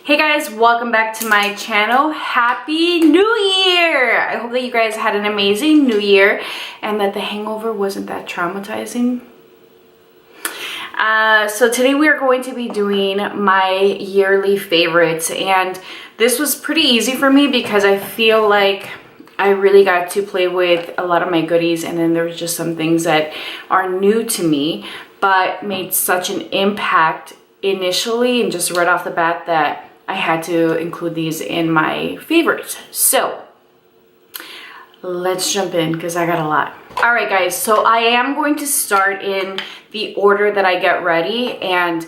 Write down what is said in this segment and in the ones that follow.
Hey guys, welcome back to my channel. Happy New Year! I hope that you guys had an amazing New Year and that the hangover wasn't that traumatizing. So today we are going to be doing my yearly favorites, and this was pretty easy for me because I feel like I really got to play with a lot of my goodies, and then there's just some things that are new to me but made such an impact initially and just right off the bat that I had to include these in my favorites. So let's jump in because I got a lot. All right guys, so I am going to start in the order that I get ready, and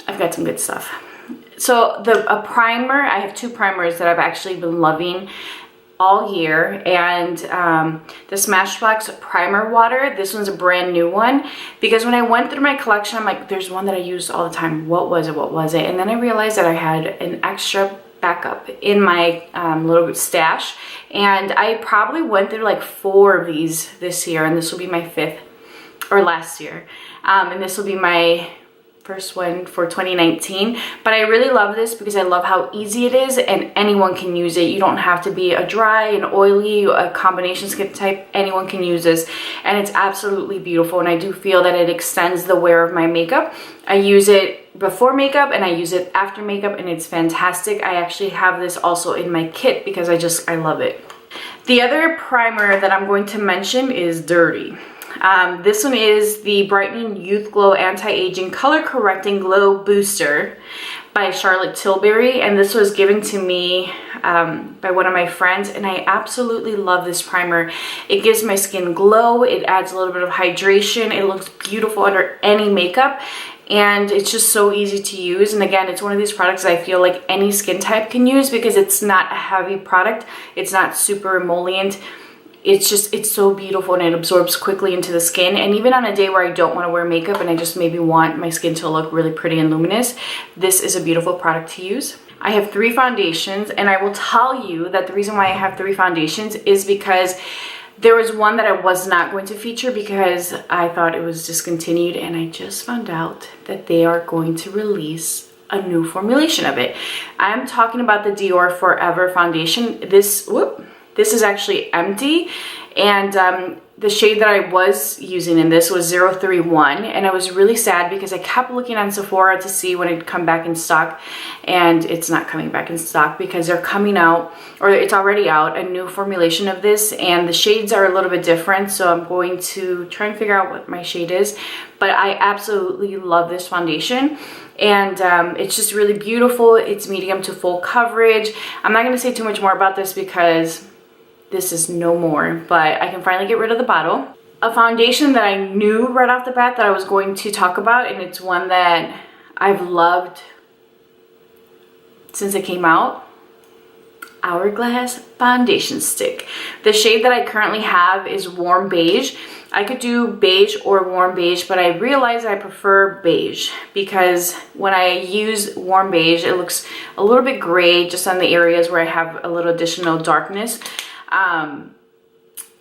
I've got some good stuff. So a primer, I have two primers that I've actually been loving all year, and the Smashbox primer water. This one's a brand new one because when I went through my collection, I'm like, there's one that I used all the time. What was it? And then I realized that I had an extra backup in my little stash, and I probably went through like 4 of these this year, and this will be my 5th, or last year, and this will be my first one for 2019. But I really love this because I love how easy it is and anyone can use it. You don't have to be a dry, an oily, a combination skin type. Anyone can use this, and it's absolutely beautiful, and I do feel that it extends the wear of my makeup. I use it before makeup and I use it after makeup, and it's fantastic. I actually have this also in my kit because I love it. The other primer that I'm going to mention is Dirty. This one is the Brightening Youth Glow Anti-Aging Color Correcting Glow Booster by Charlotte Tilbury, and this was given to me by one of my friends, and I absolutely love this primer. It gives my skin glow, it adds a little bit of hydration, it looks beautiful under any makeup, and it's just so easy to use. And again, it's one of these products that I feel like any skin type can use because it's not a heavy product, it's not super emollient. It's so beautiful, and it absorbs quickly into the skin. And even on a day where I don't want to wear makeup and I just maybe want my skin to look really pretty and luminous, this is a beautiful product to use. I have 3 foundations, and I will tell you that the reason why I have 3 foundations is because there was one that I was not going to feature because I thought it was discontinued, and I just found out that they are going to release a new formulation of it. I'm talking about the Dior Forever foundation. This is actually empty, and the shade that I was using in this was 031, and I was really sad because I kept looking on Sephora to see when it'd come back in stock, and it's not coming back in stock because they're coming out, or it's already out, a new formulation of this, and the shades are a little bit different, so I'm going to try and figure out what my shade is. But I absolutely love this foundation, and it's just really beautiful. It's medium to full coverage. I'm not going to say too much more about this because this is no more, but I can finally get rid of the bottle. A foundation that I knew right off the bat that I was going to talk about, and it's one that I've loved since it came out. Hourglass foundation stick. The shade that I currently have is Warm Beige. I could do beige or warm beige, but I realized I prefer beige because when I use warm beige, it looks a little bit gray just on the areas where I have a little additional darkness.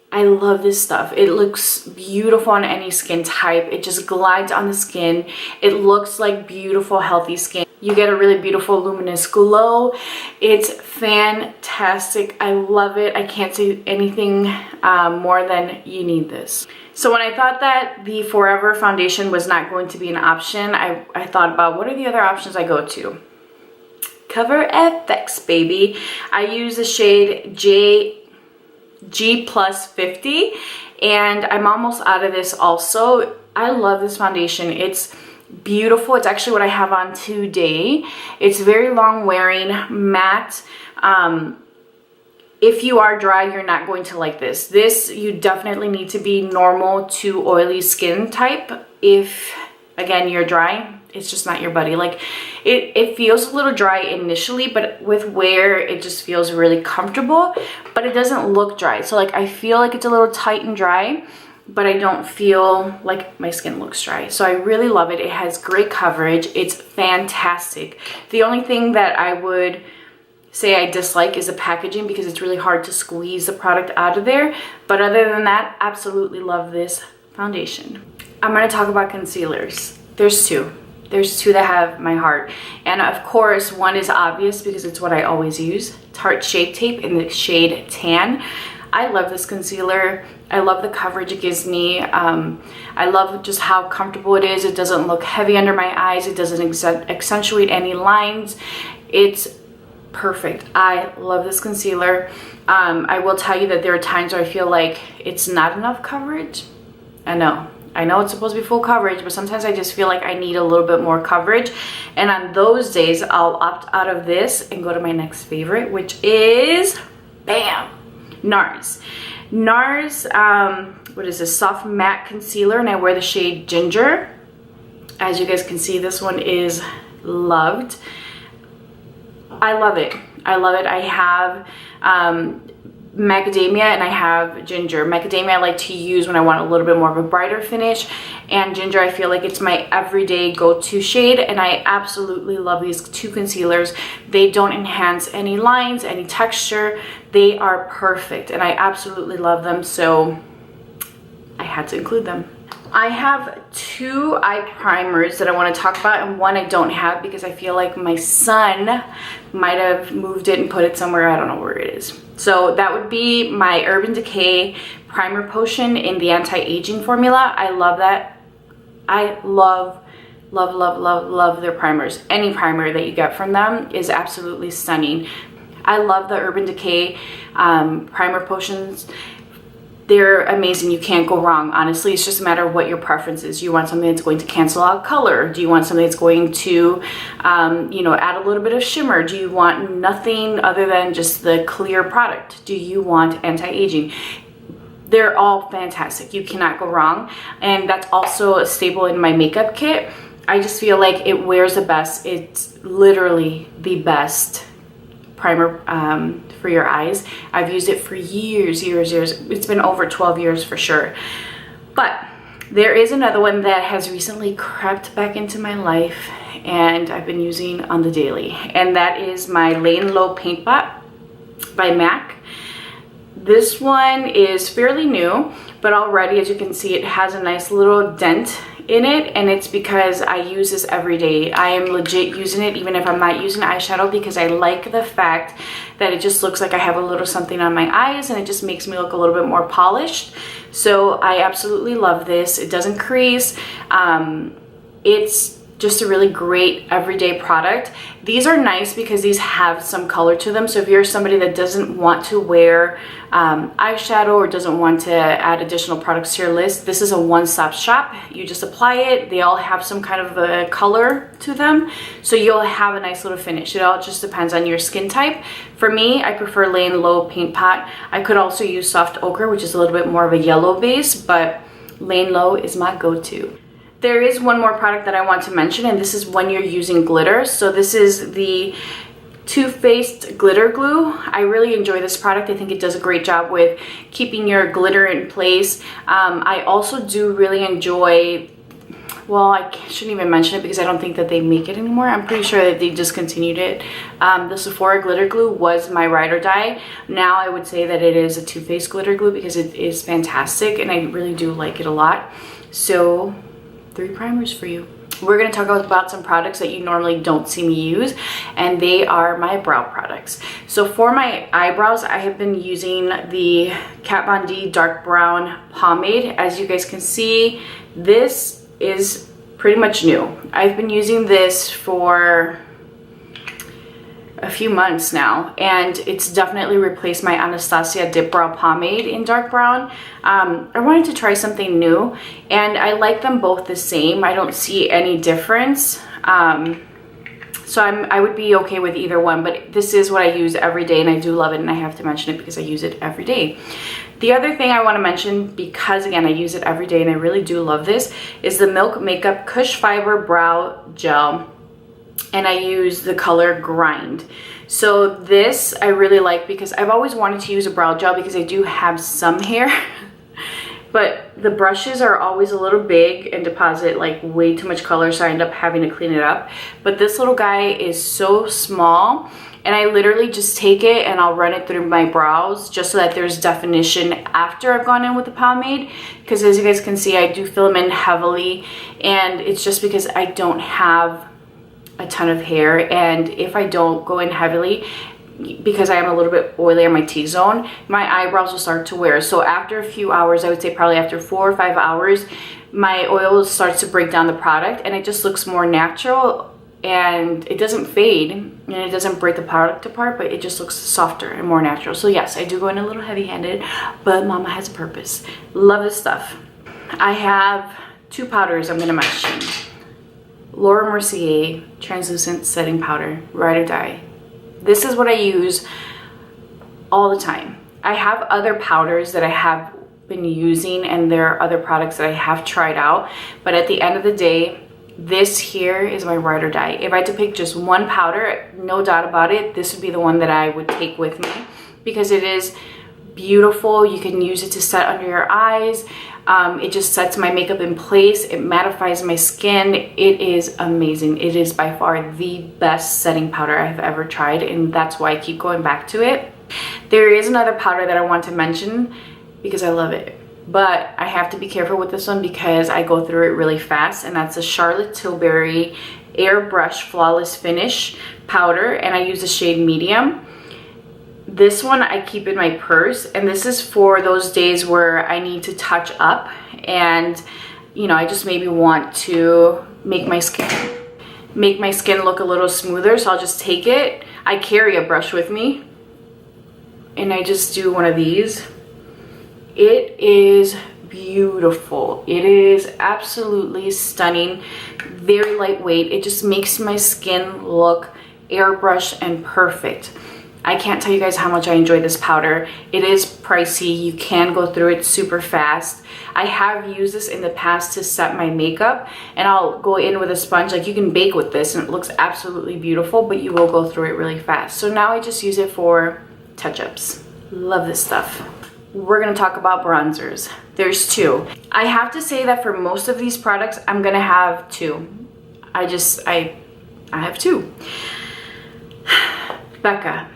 I love this stuff. It looks beautiful on any skin type. It just glides on the skin. It looks like beautiful, healthy skin. You get a really beautiful luminous glow. It's fantastic. I love it. I can't say anything more than you need this. So when I thought that the Forever foundation was not going to be an option, I thought about what are the other options I go to. Cover FX, baby. I use the shade G+50, and I'm almost out of this also. I love this foundation. It's beautiful. It's actually what I have on today. It's very long wearing, matte. If you are dry, you're not going to like this. This, you definitely need to be normal to oily skin type. If, again, you're dry, it's just not your buddy. Like it feels a little dry initially, but with wear it just feels really comfortable, but it doesn't look dry. So like I feel like it's a little tight and dry, but I don't feel like my skin looks dry. So I really love it. It has great coverage. It's fantastic. The only thing that I would say I dislike is the packaging because it's really hard to squeeze the product out of there, but other than that, absolutely love this foundation. I'm going to talk about concealers. There's 2. There's two that have my heart. And of course, one is obvious because it's what I always use. Tarte Shape Tape in the shade Tan. I love this concealer. I love the coverage it gives me. I love just how comfortable it is. It doesn't look heavy under my eyes. It doesn't accentuate any lines. It's perfect. I love this concealer. I will tell you that there are times where I feel like it's not enough coverage. I know it's supposed to be full coverage, but sometimes I just feel like I need a little bit more coverage. And on those days, I'll opt out of this and go to my next favorite, which is, bam, NARS. NARS, what is this, soft matte concealer, and I wear the shade Ginger. As you guys can see, this one is loved. I love it. I love it. I have macadamia and I have ginger. Macadamia I like to use when I want a little bit more of a brighter finish, and ginger I feel like it's my everyday go-to shade, and I absolutely love these two concealers. They don't enhance any lines, any texture. They are perfect and I absolutely love them, so I had to include them. I have two eye primers that I want to talk about, and one I don't have because I feel like my son might have moved it and put it somewhere. I don't know where it is. So that would be my Urban Decay Primer Potion in the anti-aging formula. I love that. I love their primers. Any primer that you get from them is absolutely stunning. I love the Urban Decay primer potions. They're amazing. You can't go wrong. Honestly, it's just a matter of what your preference is. You want something that's going to cancel out color? Do you want something that's going to, you know, add a little bit of shimmer? Do you want nothing other than just the clear product? Do you want anti-aging? They're all fantastic. You cannot go wrong. And that's also a staple in my makeup kit. I just feel like it wears the best. It's literally the best primer for your eyes. I've used it for years. It's been over 12 years for sure. But there is another one that has recently crept back into my life and I've been using on the daily, and that is my Lay Low Paint Pot by MAC. This one is fairly new, but already, as you can see, it has a nice little dent in it, and it's because I use this every day. I am legit using it even if I'm not using eyeshadow, because I like the fact that it just looks like I have a little something on my eyes, and it just makes me look a little bit more polished. So I absolutely love this. It doesn't crease. It's just a really great everyday product. These are nice because these have some color to them. So if you're somebody that doesn't want to wear eyeshadow or doesn't want to add additional products to your list, this is a one-stop shop. You just apply it. They all have some kind of a color to them, so you'll have a nice little finish. It all just depends on your skin type. For me, I prefer Lay Low Paint Pot. I could also use Soft Ochre, which is a little bit more of a yellow base, but Lay Low is my go-to. There is one more product that I want to mention, and this is when you're using glitter. So this is the Too Faced Glitter Glue. I really enjoy this product. I think it does a great job with keeping your glitter in place. I also do really enjoy, well, I shouldn't even mention it because I don't think that they make it anymore. I'm pretty sure that they discontinued it. The Sephora Glitter Glue was my ride or die. Now I would say that it is a Too Faced Glitter Glue because it is fantastic and I really do like it a lot. So 3 primers for you. We're going to talk about some products that you normally don't see me use, and they are my brow products. So for my eyebrows, I have been using the Kat Von D Dark Brown Pomade. As you guys can see, this is pretty much new. I've been using this for a few months now, and it's definitely replaced my Anastasia Dip Brow Pomade in dark brown. I wanted to try something new, and I like them both the same. I don't see any difference, so I would be okay with either one, but this is what I use every day, and I do love it, and I have to mention it because I use it every day. The other thing I want to mention, because again I use it every day and I really do love this, is the Milk Makeup Cush Fiber Brow Gel, and I use the color Grind. So this I really like because I've always wanted to use a brow gel because I do have some hair, but the brushes are always a little big and deposit like way too much color, so I end up having to clean it up. But this little guy is so small, and I literally just take it and I'll run it through my brows just so that there's definition after I've gone in with the pomade, because as you guys can see, I do fill them in heavily, and it's just because I don't have a ton of hair, and if I don't go in heavily, because I am a little bit oily on my T-zone, my eyebrows will start to wear. So after a few hours, I would say probably after 4 or 5 hours, my oil starts to break down the product, and it just looks more natural, and it doesn't fade, and it doesn't break the product apart, but it just looks softer and more natural. So yes, I do go in a little heavy-handed, but mama has a purpose. Love this stuff. I have 2 powders I'm gonna mention. Laura Mercier translucent setting powder, Ride or Die. This is what I use all the time. I have other powders that I have been using, and there are other products that I have tried out, but at the end of the day, this here is my Ride or Die. If I had to pick just one powder, no doubt about it, this would be the one that I would take with me, because it is beautiful. You can use it to set under your eyes. It just sets my makeup in place. It mattifies my skin. It is amazing. It is by far the best setting powder I've ever tried, and that's why I keep going back to it. There is another powder that I want to mention because I love it, but I have to be careful with this one because I go through it really fast, and that's a Charlotte Tilbury Airbrush Flawless Finish powder, and I use the shade medium. This one I keep in my purse, and this is for those days where I need to touch up, and you know, I just maybe want to make my skin look a little smoother. So I'll just take it. I carry a brush with me, and I just do one of these. It is beautiful. It is absolutely stunning. Very lightweight. It just makes my skin look airbrushed and perfect. I can't tell you guys how much I enjoy this powder. It is pricey. You can go through it super fast. I have used this in the past to set my makeup, and I'll go in with a sponge. Like, you can bake with this and it looks absolutely beautiful, but you will go through it really fast. So now I just use it for touch-ups. Love this stuff. We're gonna talk about bronzers. There's 2. I have to say that for most of these products, I'm gonna have 2. I have 2. Becca.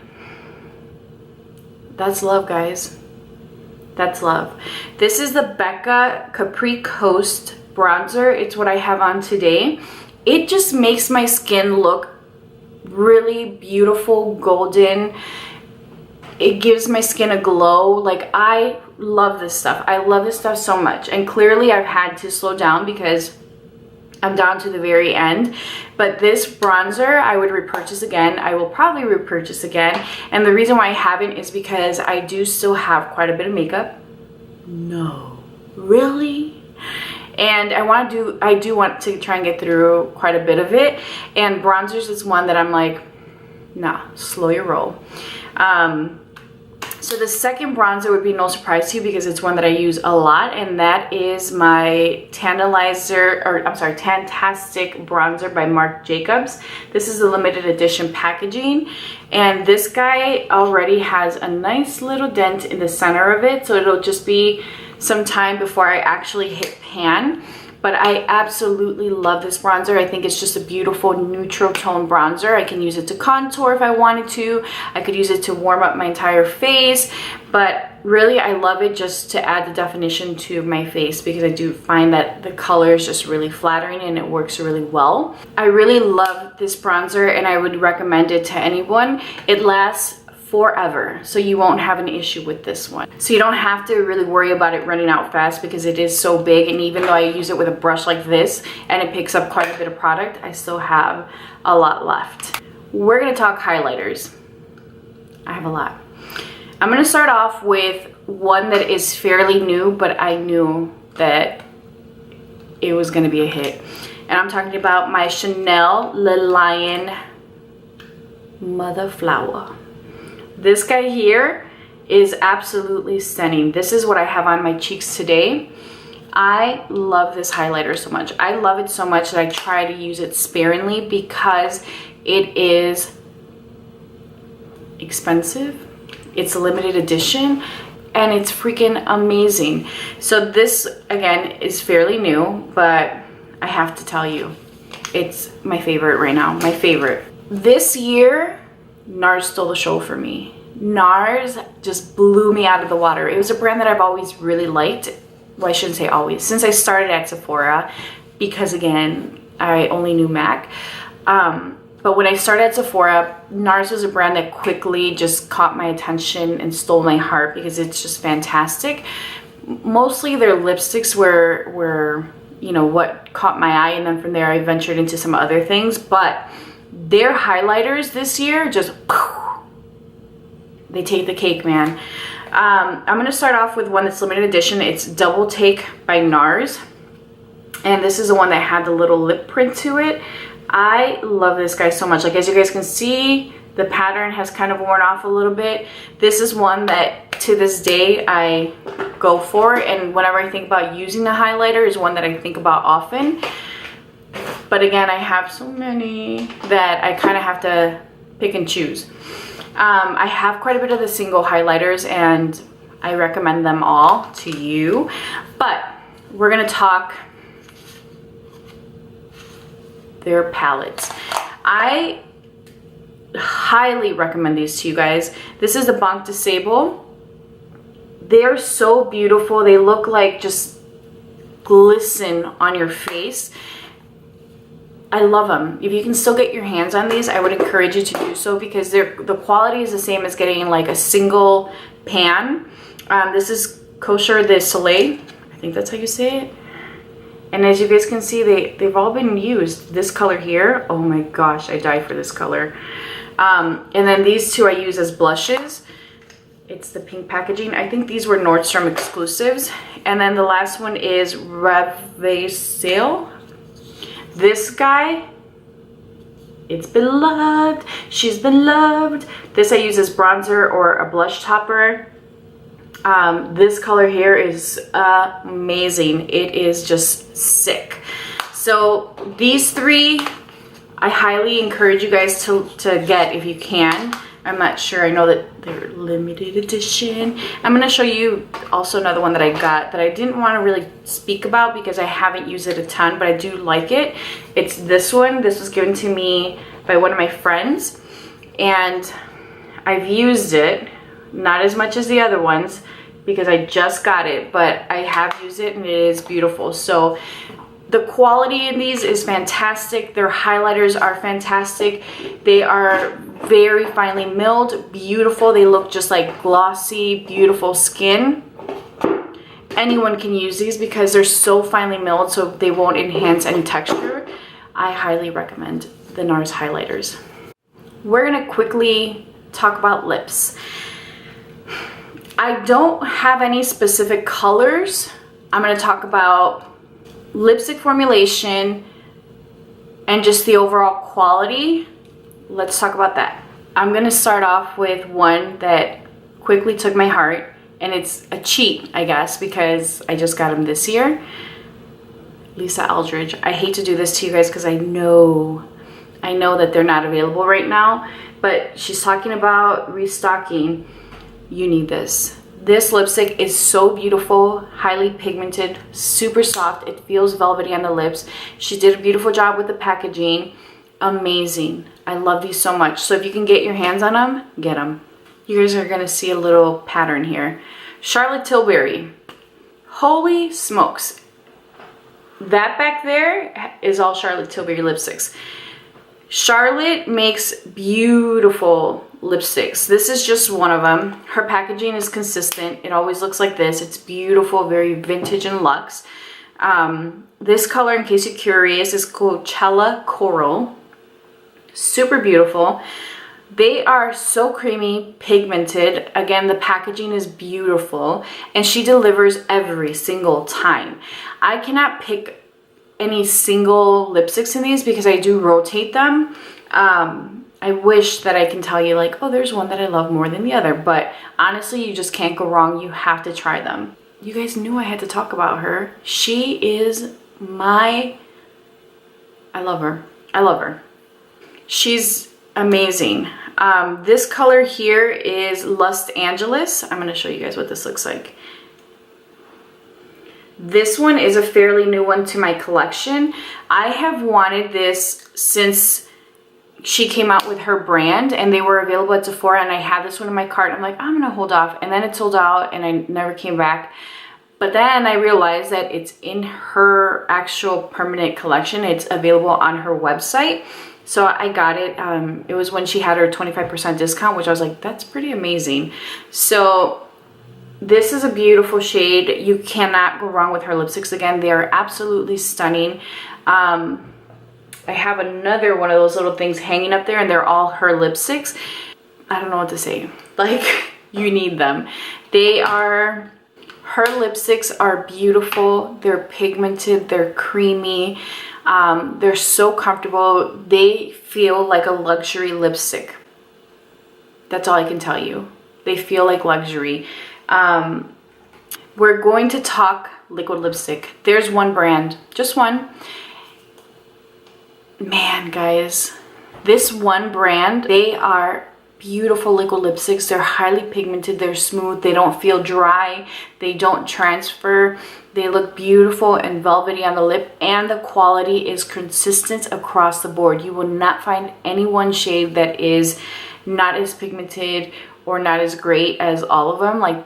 That's love, guys. That's love. This is the Becca Capri Coast bronzer. It's what I have on today. It just makes my skin look really beautiful, golden. It gives my skin a glow. Like, I love this stuff. I love this stuff so much. And clearly I've had to slow down because I'm down to the very end, but this bronzer I would repurchase again. I will probably repurchase again, and the reason why I haven't is because I do still have quite a bit of makeup. No, really? And I do want to try and get through quite a bit of it, and bronzers is one that I'm like, nah, slow your roll. So the second bronzer would be no surprise to you because it's one that I use a lot, and that is my Tantastic bronzer by Marc Jacobs. This is the limited edition packaging, and this guy already has a nice little dent in the center of it, so it'll just be some time before I actually hit pan. But I absolutely love this bronzer. I think it's just a beautiful neutral tone bronzer. I can use it to contour if I wanted to. I could use it to warm up my entire face. But really, I love it just to add the definition to my face because I do find that the color is just really flattering and it works really well. I really love this bronzer, and I would recommend it to anyone. It lasts forever, so you won't have an issue with this one. So you don't have to really worry about it running out fast because it is so big, and even though I use it with a brush like this and it picks up quite a bit of product, I still have a lot left. We're gonna talk highlighters. I have a lot. I'm gonna start off with one that is fairly new, but I knew that it was gonna be a hit. And I'm talking about my Chanel Le Lion Mother Flower. This guy here is absolutely stunning. This is what I have on my cheeks today. I love this highlighter so much. I love it so much that I try to use it sparingly because it is expensive. It's a limited edition. and it's freaking amazing. So this, again, is fairly new, but I have to tell you, it's my favorite right now, my favorite. This year, NARS stole the show for me. NARS just blew me out of the water. It was a brand that I've always really liked. Well, I shouldn't say always, since I started at Sephora, because again, I only knew MAC. But when I started at Sephora, NARS was a brand that quickly just caught my attention and stole my heart because it's just fantastic. Mostly their lipsticks were you know, what caught my eye, and then from there I ventured into some other things. But their highlighters this year just, they take the cake, man. I'm gonna start off with one that's limited edition. It's Double Take by NARS. And this is the one that had the little lip print to it. I love this guy so much. Like, as you guys can see, the pattern has kind of worn off a little bit. This is one that to this day I go for, and whenever I think about using the highlighter is one that I think about often. But again, I have so many that I kind of have to pick and choose. I have quite a bit of the single highlighters and I recommend them all to you, but we're gonna talk their palettes. I highly recommend these to you guys. This is the Banque de Sable. They're so beautiful. They look like just glisten on your face. I love them. If you can still get your hands on these, I would encourage you to do so because the quality is the same as getting like a single pan. This is Kosher de Soleil. I think that's how you say it. And as you guys can see, they've all been used. This color here, oh my gosh, I die for this color. And then these two I use as blushes. It's the pink packaging. I think these were Nordstrom exclusives. And then the last one is Revasale. This guy, it's beloved. She's beloved. This I use as bronzer or a blush topper. This color here is amazing. It is just sick. So these three I highly encourage you guys to get if you can. I'm not sure. I know that they're limited edition. I'm going to show you also another one that I got that I didn't want to really speak about because I haven't used it a ton, but I do like it. It's this one. This was given to me by one of my friends, and I've used it. Not as much as the other ones because I just got it, but I have used it and it is beautiful. So the quality in these is fantastic. Their highlighters are fantastic. They are very finely milled, beautiful. They look just like glossy, beautiful skin. Anyone can use these because they're so finely milled, so they won't enhance any texture. I highly recommend the NARS highlighters. We're gonna quickly talk about lips. I don't have any specific colors. I'm gonna talk about lipstick formulation and just the overall quality. Let's talk about that. I'm gonna start off with one that quickly took my heart, and it's a cheat, I guess, because I just got them this year. Lisa Aldridge. I hate to do this to you guys because I know that they're not available right now, but she's talking about restocking. You need this. This lipstick is so beautiful, highly pigmented, super soft. It feels velvety on the lips. She did a beautiful job with the packaging. Amazing. I love these so much. So if you can get your hands on them, get them. You guys are gonna see a little pattern here. Charlotte Tilbury. Holy smokes. That back there is all Charlotte Tilbury lipsticks. Charlotte makes beautiful lipsticks. This is just one of them. Her packaging is consistent. It always looks like this. It's beautiful, very vintage and luxe. This color, in case you're curious, is Coachella Coral. Super beautiful. They are so creamy, pigmented. Again, the packaging is beautiful, and she delivers every single time. I cannot pick any single lipsticks in these because I do rotate them. I wish that I can tell you like, oh, there's one that I love more than the other, but honestly, you just can't go wrong. You have to try them. You guys knew I had to talk about her. She is I love her. I love her. She's amazing. This color here is Lust Angeles. I'm going to show you guys what this looks like. This one is a fairly new one to my collection. I have wanted this since she came out with her brand, and they were available at Sephora, and I had this one in my cart. I'm like, I'm gonna hold off, and then it sold out and I never came back. But then I realized that it's in her actual permanent collection. It's available on her website. So I got it. It was when she had her 25% discount, which I was like, that's pretty amazing. So this is a beautiful shade. You cannot go wrong with her lipsticks. Again, they are absolutely stunning. I have another one of those little things hanging up there, and they're all her lipsticks. I don't know what to say. Like, you need them. Her lipsticks are beautiful. They're pigmented. They're creamy. They're so comfortable. They feel like a luxury lipstick. That's all I can tell you. They feel like luxury. We're going to talk liquid lipstick. There's one brand, just one. Man, guys, this one brand, they are beautiful liquid lipsticks. They're highly pigmented. They're smooth. They don't feel dry. They don't transfer. They look beautiful and velvety on the lip, and the quality is consistent across the board. You will not find any one shade that is not as pigmented or not as great as all of them. Like,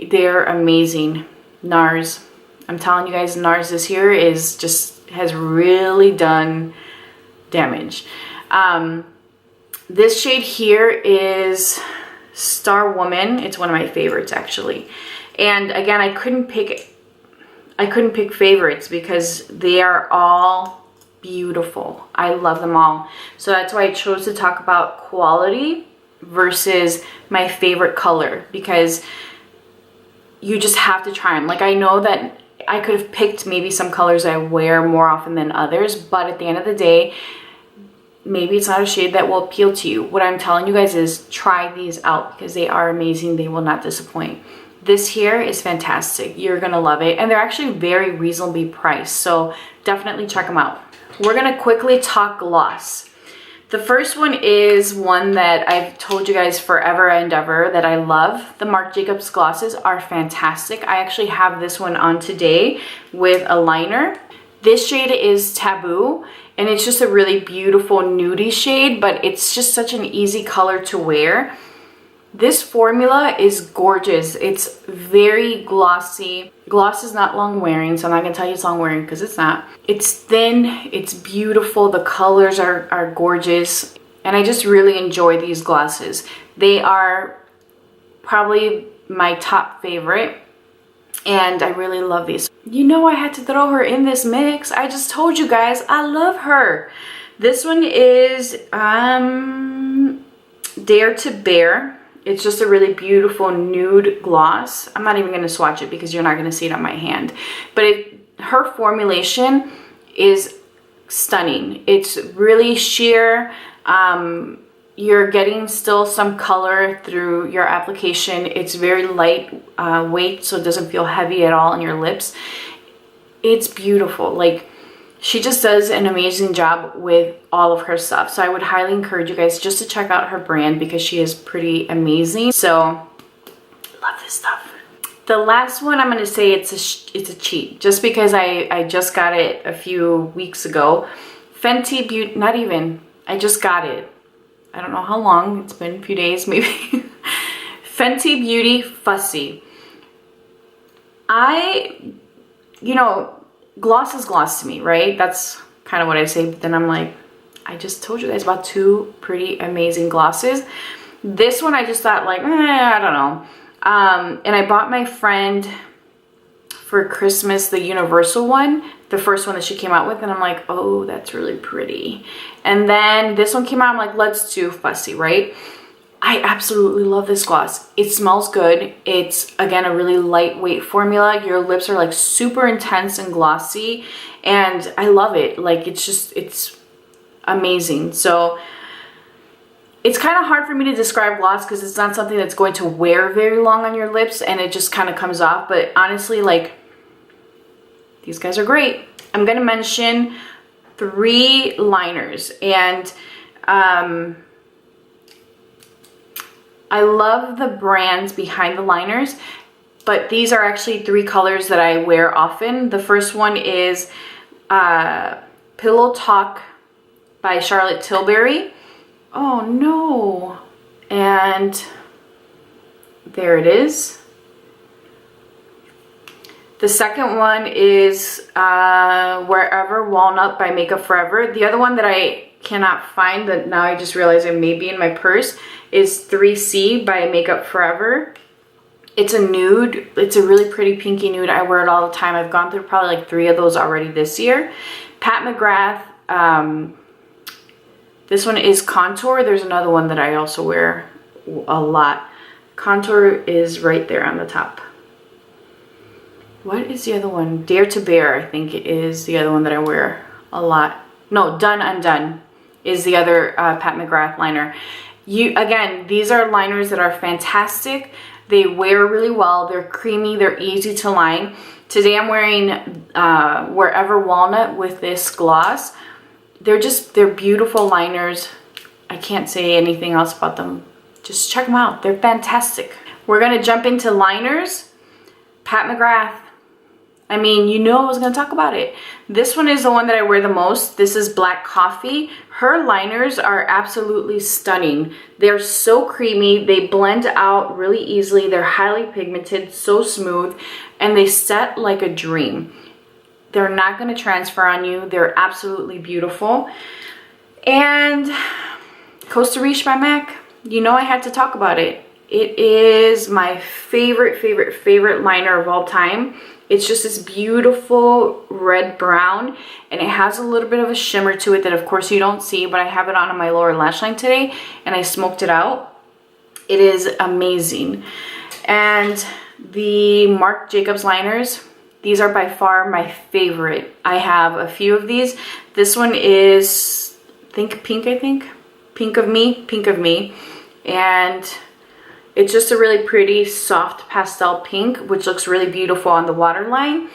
they're amazing. NARS, I'm telling you guys, NARS this year has really done damage. This shade here is Star Woman. It's one of my favorites, actually. And again, I couldn't pick favorites because they are all beautiful. I love them all. So that's why I chose to talk about quality versus my favorite color, because you just have to try them. Like, I know that I could have picked maybe some colors I wear more often than others, but at the end of the day, maybe it's not a shade that will appeal to you. What I'm telling you guys is try these out because they are amazing. They will not disappoint. This here is fantastic. You're gonna love it. And they're actually very reasonably priced, so definitely check them out. We're gonna quickly talk gloss. The first one is one that I've told you guys forever and ever that I love. The Marc Jacobs glosses are fantastic. I actually have this one on today with a liner. This shade is Taboo, and it's just a really beautiful nudie shade, but it's just such an easy color to wear. This formula is gorgeous. It's very glossy. Gloss is not long wearing, so I'm not gonna tell you it's long wearing because it's not. It's thin, it's beautiful, the colors are gorgeous, and I just really enjoy these glosses. They are probably my top favorite, and I really love these. You know, I had to throw her in this mix. I just told you guys I love her. This one is Dare to Bear. It's just a really beautiful nude gloss. I'm not even going to swatch it because you're not going to see it on my hand. But her formulation is stunning. It's really sheer. You're getting still some color through your application. It's very light weight, so it doesn't feel heavy at all on your lips. It's beautiful. Like, she just does an amazing job with all of her stuff. So I would highly encourage you guys just to check out her brand because she is pretty amazing. So, love this stuff. The last one, I'm going to say it's a cheat just because I just got it a few weeks ago. Fenty Beauty, not even, I just got it. I don't know how long, it's been a few days maybe. Fenty Beauty Fussy. You know, gloss is gloss to me, right? That's kind of what I say, but then I'm like, I just told you guys about two pretty amazing glosses. This one I just thought like, I don't know. And I bought my friend for Christmas the universal one, the first one that she came out with, and I'm like, oh, that's really pretty. And then this one came out, I'm like, let's do Fussy, right? I absolutely love this gloss. It smells good. It's, again, a really lightweight formula. Your lips are like super intense and glossy, and I love it. Like, it's amazing. So it's kind of hard for me to describe gloss because it's not something that's going to wear very long on your lips, and it just kind of comes off. But honestly, like, these guys are great. I'm going to mention 3 liners, and I love the brands behind the liners, but these are actually 3 colors that I wear often. The first one is Pillow Talk by Charlotte Tilbury. Oh no. And there it is. The second one is Wherever Walnut by Makeup Forever. The other one that I cannot find, that now I just realized it may be in my purse, is 3C by Makeup Forever. It's a nude. It's a really pretty pinky nude. I wear it all the time. I've gone through probably like 3 of those already this year. Pat McGrath. This one is Contour. There's another one that I also wear a lot. Contour is right there on the top. What is the other one? Dare to Bear, I think is the other one that I wear a lot. No, Done Undone is the other Pat McGrath liner. Again, these are liners that are fantastic. They wear really well. They're creamy. They're easy to line. Today I'm wearing Wherever Walnut with this gloss. They're beautiful liners. I can't say anything else about them. Just check them out. They're fantastic. We're gonna jump into liners. Pat McGrath. I mean, you know I was gonna talk about it. This one is the one that I wear the most. This is Black Coffee. Her liners are absolutely stunning. They're so creamy. They blend out really easily. They're highly pigmented, so smooth, and they set like a dream. They're not gonna transfer on you. They're absolutely beautiful. And Costa Riche by MAC. You know I had to talk about it. It is my favorite liner of all time. It's just this beautiful red brown, and it has a little bit of a shimmer to it that of course you don't see, but I have it on my lower lash line today and I smoked it out. It is amazing. And the Marc Jacobs liners, these are by far my favorite. I have a few of these. This one is Pink of Me. And it's just a really pretty soft pastel pink, which looks really beautiful on the waterline.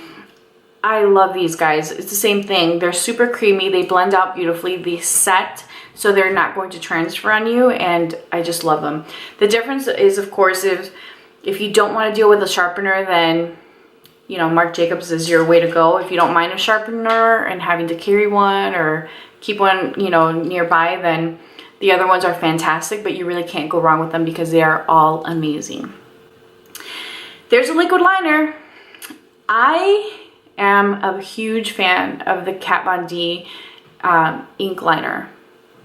I love these guys. It's the same thing. They're super creamy. They blend out beautifully. They set, so they're not going to transfer on you, and I just love them. The difference is, of course, if you don't want to deal with a sharpener, then you know Marc Jacobs is your way to go. If you don't mind a sharpener and having to carry one or keep one, you know, nearby, then the other ones are fantastic, but you really can't go wrong with them because they are all amazing. There's a liquid liner. I am a huge fan of the Kat Von D ink liner.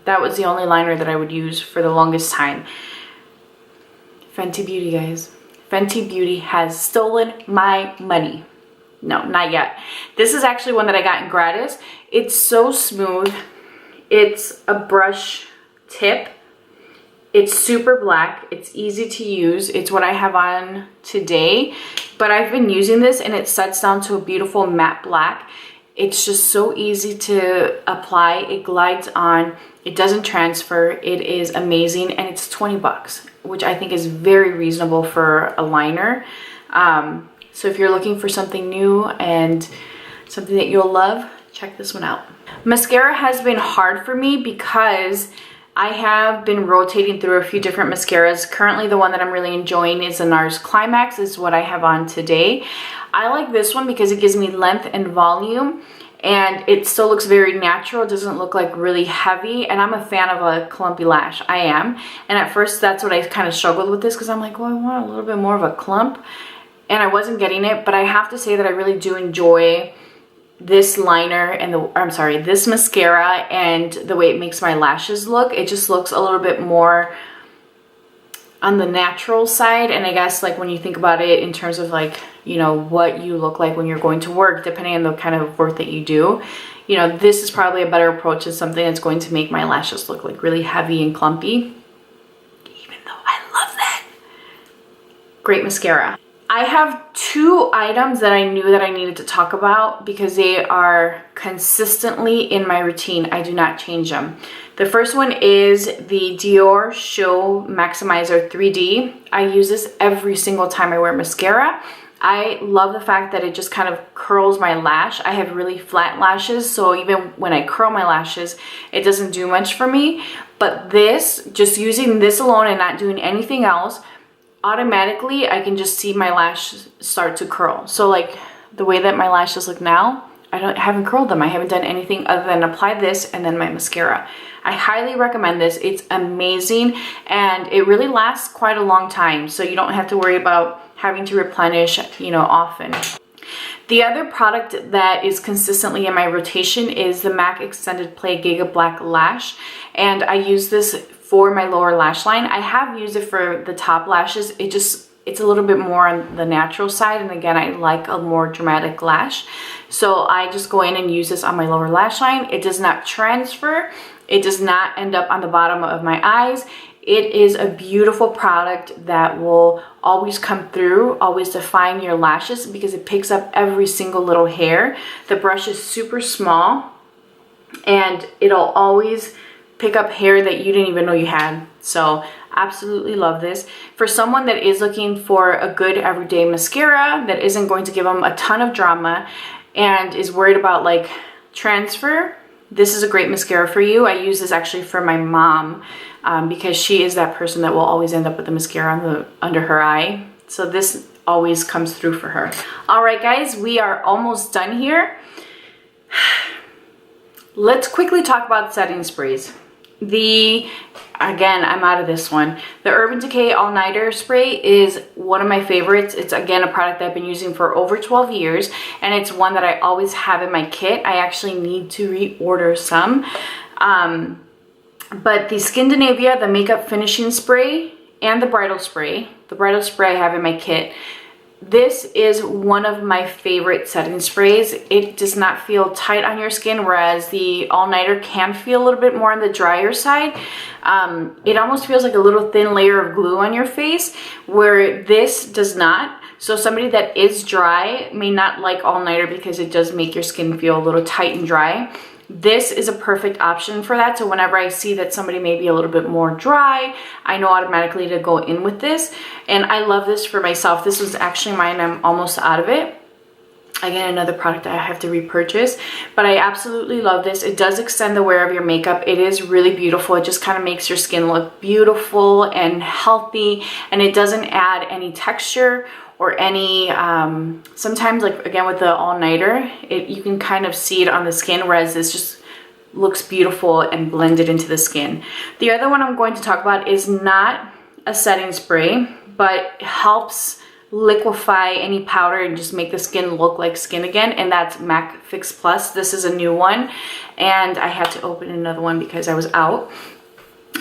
That was the only liner that I would use for the longest time. Fenty Beauty, guys. Fenty Beauty has stolen my money. No, not yet. This is actually one that I got in gratis. It's so smooth. It's a brush tip. It's super black. It's easy to use. It's what I have on today, but I've been using this and it sets down to a beautiful matte black. It's just so easy to apply. It glides on. It doesn't transfer. It is amazing, and it's 20 bucks, which I think is very reasonable for a liner. So if you're looking for something new and something that you'll love, check this one out. Mascara has been hard for me because I have been rotating through a few different mascaras. Currently, the one that I'm really enjoying is the NARS Climax, is what I have on today. I like this one because it gives me length and volume, and it still looks very natural. It doesn't look like really heavy, and I'm a fan of a clumpy lash. I am. And at first, that's what I kind of struggled with this, because I'm like, well, I want a little bit more of a clump, and I wasn't getting it. But I have to say that I really do enjoy this liner and this mascara and the way it makes my lashes look. It just looks a little bit more on the natural side. And I guess like when you think about it in terms of like, you know, what you look like when you're going to work, depending on the kind of work that you do, you know, this is probably a better approach to something that's going to make my lashes look like really heavy and clumpy, even though I love that. Great mascara. I have 2 items that I knew that I needed to talk about because they are consistently in my routine. I do not change them. The first one is the Dior Show Maximizer 3D. I use this every single time I wear mascara. I love the fact that it just kind of curls my lash. I have really flat lashes, so even when I curl my lashes, it doesn't do much for me. But this, just using this alone and not doing anything else, automatically I can just see my lashes start to curl. So like the way that my lashes look now, I haven't curled them. I haven't done anything other than apply this and then my mascara. I highly recommend this. It's amazing and it really lasts quite a long time, so you don't have to worry about having to replenish, you know, often. The other product that is consistently in my rotation is the MAC Extended Play Giga Black Lash, and I use this for my lower lash line. I have used it for the top lashes. It's a little bit more on the natural side, and again, I like a more dramatic lash. So I just go in and use this on my lower lash line. It does not transfer. It does not end up on the bottom of my eyes. It is a beautiful product that will always come through, always define your lashes because it picks up every single little hair. The brush is super small and it'll always pick up hair that you didn't even know you had. So absolutely love this. For someone that is looking for a good everyday mascara that isn't going to give them a ton of drama and is worried about like transfer, this is a great mascara for you. I use this actually for my mom because she is that person that will always end up with the mascara under her eye. So this always comes through for her. All right, guys, we are almost done here. Let's quickly talk about setting sprays. Again, I'm out of this one. The Urban Decay All Nighter Spray is one of my favorites. It's again a product that I've been using for over 12 years, and it's one that I always have in my kit. I actually need to reorder some. But the Skindinavia, the Makeup Finishing Spray, and the Bridal Spray I have in my kit. This is one of my favorite setting sprays. It does not feel tight on your skin, whereas the all-nighter can feel a little bit more on the drier side. It almost feels like a little thin layer of glue on your face, where this does not. So somebody that is dry may not like all-nighter because it does make your skin feel a little tight and dry. This is a perfect option for that. So whenever I see that somebody may be a little bit more dry, I know automatically to go in with this. And I love this for myself. This was actually mine. I'm almost out of it. Again, another product that I have to repurchase. But I absolutely love this. It does extend the wear of your makeup. It is really beautiful. It just kind of makes your skin look beautiful and healthy. And it doesn't add any texture or any, sometimes like again with the all-nighter, you can kind of see it on the skin, whereas this just looks beautiful and blended into the skin. The other one I'm going to talk about is not a setting spray, but helps liquefy any powder and just make the skin look like skin again, and that's MAC Fix Plus. This is a new one, and I had to open another one because I was out.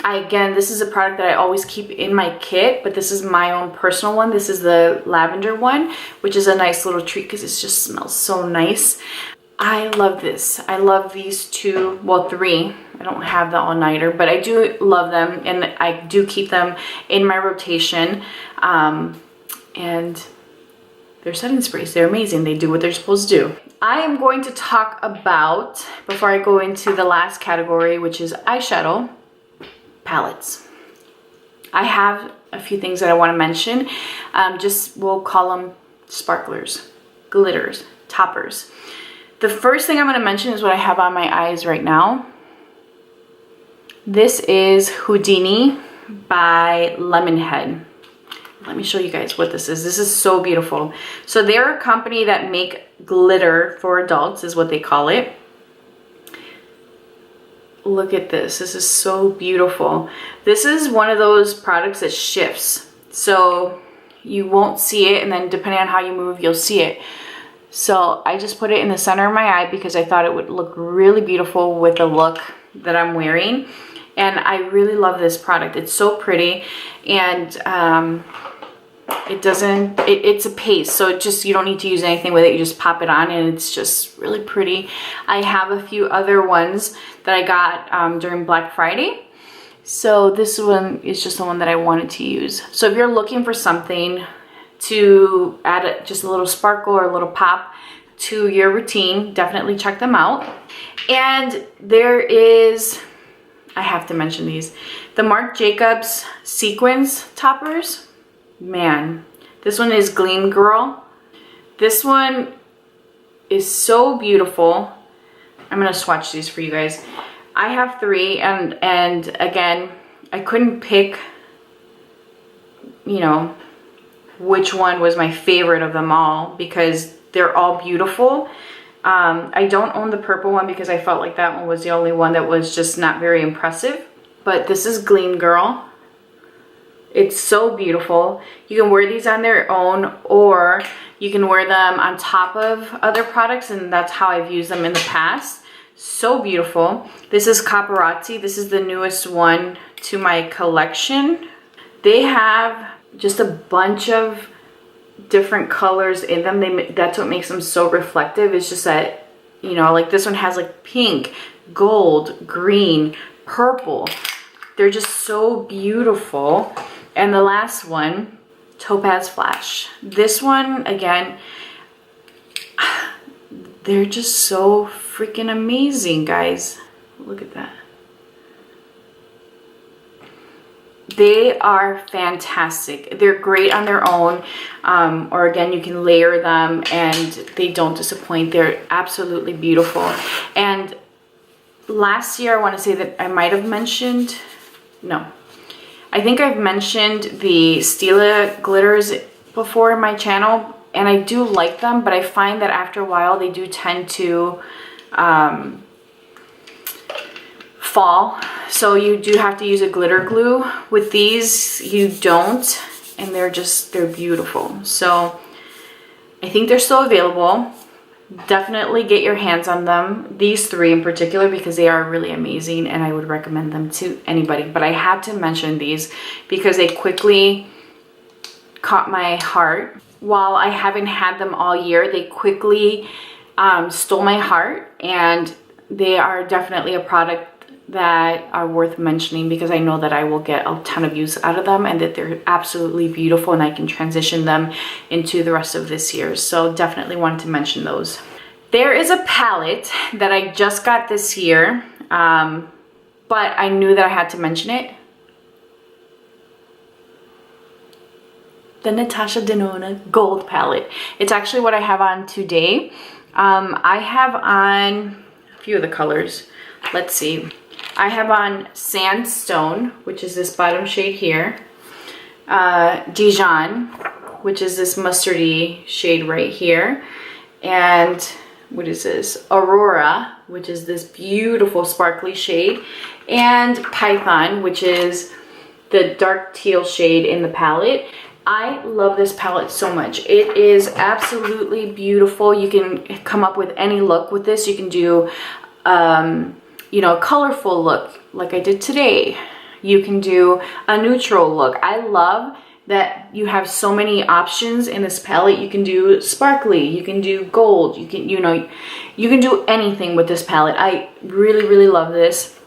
Again, this is a product that I always keep in my kit, but this is my own personal one. This is the lavender one, which is a nice little treat because it just smells so nice. I love this. I love these two, well, three. I don't have the all-nighter, but I do love them, and I do keep them in my rotation. And they're setting sprays. They're amazing. They do what they're supposed to do. I am going to talk about, before I go into the last category, which is eyeshadow, palettes. I have a few things that I want to mention. We'll call them sparklers, glitters, toppers. The first thing I'm going to mention is what I have on my eyes right now. This is Houdini by Lemonhead. Let me show you guys what this is. This is so beautiful. So they're a company that make glitter for adults, is what they call it. Look at this. This is so beautiful. This is one of those products that shifts. So you won't see it, and then depending on how you move, you'll see it. So I just put it in the center of my eye because I thought it would look really beautiful with the look that I'm wearing. And I really love this product. It's so pretty, and it's a paste, so you don't need to use anything with it. You just pop it on and it's just really pretty. I have a few other ones that I got during Black Friday. So this one is just the one that I wanted to use. So if you're looking for something to add just a little sparkle or a little pop to your routine, definitely check them out. And there is, I have to mention these, the Marc Jacobs sequins toppers. Man, this one is Gleam Girl. This one is so beautiful. I'm gonna swatch these for you guys. I have 3, and again, I couldn't pick, you know, which one was my favorite of them all because they're all beautiful. I don't own the purple one because I felt like that one was the only one that was just not very impressive. But this is Gleam Girl. It's so beautiful. You can wear these on their own, or you can wear them on top of other products, and that's how I've used them in the past. So beautiful. This is Paparazzi. This is the newest one to my collection. They have just a bunch of different colors in them. That's what makes them so reflective. It's just that, you know, like this one has like pink, gold, green, purple. They're just so beautiful. And the last one, Topaz Flash. This one, again, they're just so freaking amazing, guys. Look at that. They are fantastic. They're great on their own, or again, you can layer them and they don't disappoint. They're absolutely beautiful. And last year, I want to say that I might have mentioned, no, I think I've mentioned the Stila glitters before in my channel, and I do like them, but I find that after a while they do tend to fall. So you do have to use a glitter glue. With these, you don't, and they're beautiful. So I think they're still available. Definitely get your hands on them, these 3 in particular, because they are really amazing and I would recommend them to anybody. But I had to mention these because they quickly caught my heart. While I haven't had them all year, they quickly stole my heart, and they are definitely a product that are worth mentioning because I know that I will get a ton of use out of them and that they're absolutely beautiful, and I can transition them into the rest of this year. So definitely wanted to mention those. There is a palette that I just got this year, but I knew that I had to mention it. The Natasha Denona Gold palette. It's actually what I have on today. I have on a few of the colors. Let's see. I have on Sandstone, which is this bottom shade here. Dijon, which is this mustardy shade right here. And what is this? Aurora, which is this beautiful sparkly shade. And Python, which is the dark teal shade in the palette. I love this palette so much. It is absolutely beautiful. You can come up with any look with this. You can do you know, a colorful look like I did today. You can do a neutral look. I love that you have so many options in this palette. You can do sparkly, you can do gold, you can, you know, you can do anything with this palette. I really, really love this.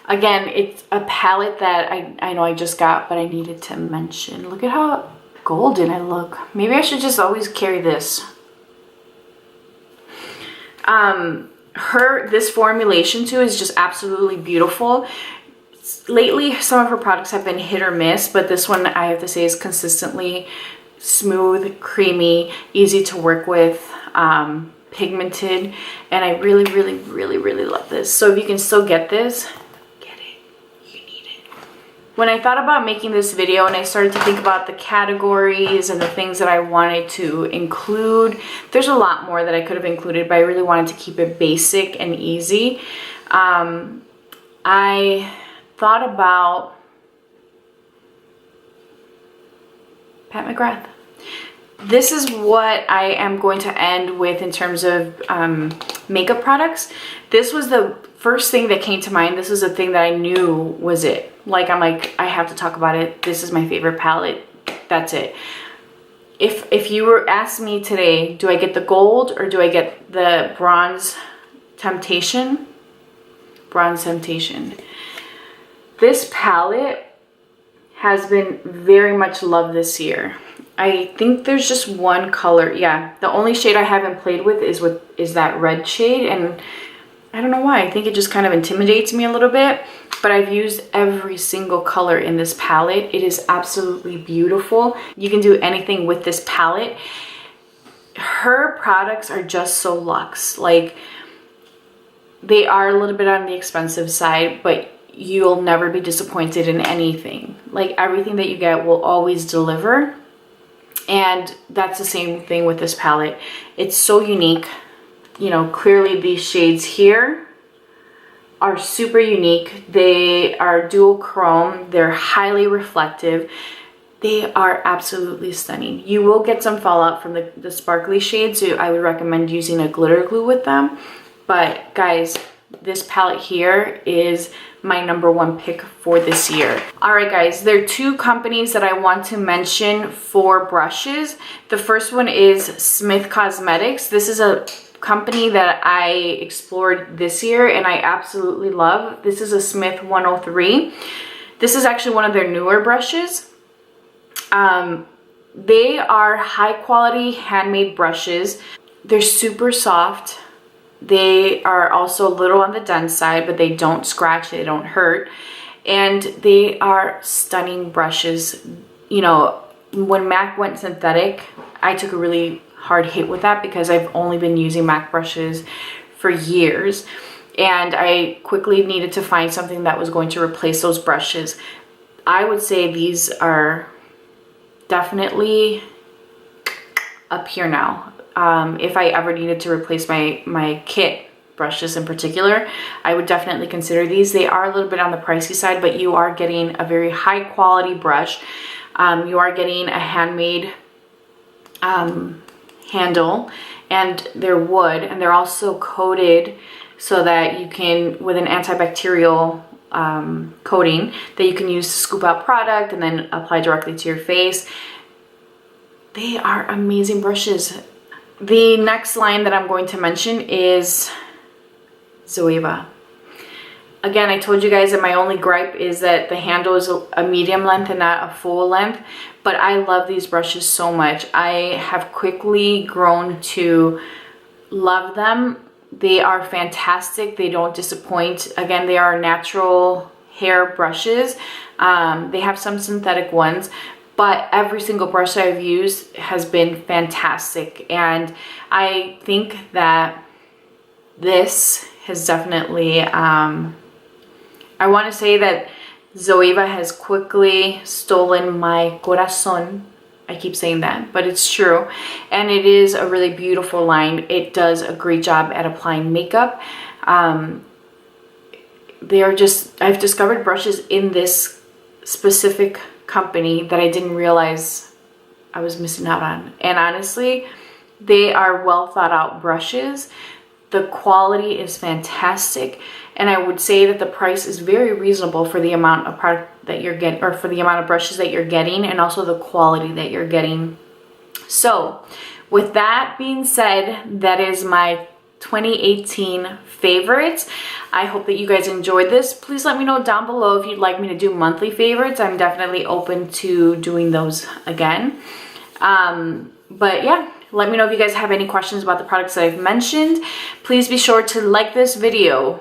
Again, it's a palette that I know I just got, but I needed to mention. Look at how golden I look. Maybe I should just always carry this. This formulation too is just absolutely beautiful. Lately, some of her products have been hit or miss, but this one I have to say is consistently smooth, creamy, easy to work with, pigmented, and I really, really, really, really love this. So if you can still get this, get it. You need it. When I thought about making this video and I started to think about the categories and the things that I wanted to include, there's a lot more that I could have included, but I really wanted to keep it basic and easy. I thought about Pat McGrath. This is what I am going to end with in terms of makeup products. This was the first thing that came to mind. This was a thing that I knew was it. Like, I'm like, I have to talk about it. This is my favorite palette. That's it. If you were asked me today, do I get the gold or do I get the bronze temptation? Bronze temptation. This palette has been very much loved this year. I think there's just one color. Yeah, the only shade I haven't played with is that red shade, and I don't know why. I think it just kind of intimidates me a little bit, but I've used every single color in this palette. It is absolutely beautiful. You can do anything with this palette. Her products are just so luxe. Like, They are a little bit on the expensive side, but you'll never be disappointed in anything. Like everything that you get will always deliver. And that's the same thing with this palette. It's so unique. You know, clearly these shades here are super unique. They are dual chrome. They're highly reflective. They are absolutely stunning. You will get some fallout from the sparkly shades, so I would recommend using a glitter glue with them. But guys, this palette here is my #1 pick for this year. All right guys, there are 2 companies that I want to mention for brushes. The first one is Smith Cosmetics. This is a company that I explored this year and I absolutely love. This is a Smith 103. This is actually one of their newer brushes. They are high quality handmade brushes. They're super soft. They are also a little on the dense side, but they don't scratch, they don't hurt. And they are stunning brushes. You know, when MAC went synthetic, I took a really hard hit with that because I've only been using MAC brushes for years. And I quickly needed to find something that was going to replace those brushes. I would say these are definitely up here now. If I ever needed to replace my kit brushes in particular, I would definitely consider these. They are a little bit on the pricey side, but you are getting a very high quality brush. You are getting a handmade handle, and they're wood, and they're also coated so that you can, with an antibacterial coating that you can use to scoop out product and then apply directly to your face. They are amazing brushes. The next line that I'm going to mention is Zoeva. Again, I told you guys that my only gripe is that the handle is a medium length and not a full length, but I love these brushes so much. I have quickly grown to love them. They are fantastic. They don't disappoint. Again, they are natural hair brushes. They have some synthetic ones, but every single brush that I've used has been fantastic. And I think that this has definitely, I want to say that Zoeva has quickly stolen my corazón. I keep saying that, but it's true. And it is a really beautiful line. It does a great job at applying makeup. They are just, I've discovered brushes in this specific company that I didn't realize I was missing out on. And honestly, they are well thought out brushes. The quality is fantastic. And I would say that the price is very reasonable for the amount of product that you're getting, or for the amount of brushes that you're getting, and also the quality that you're getting. So with that being said, that is my 2018 favorites. I hope that you guys enjoyed this. Please let me know down below if you'd like me to do monthly favorites. I'm definitely open to doing those again. But yeah, let me know if you guys have any questions about the products that I've mentioned. Please be sure to like this video.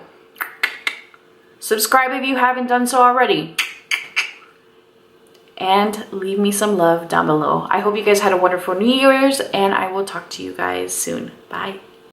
Subscribe if you haven't done so already. And leave me some love down below. I hope you guys had a wonderful New Year's, and I will talk to you guys soon. Bye.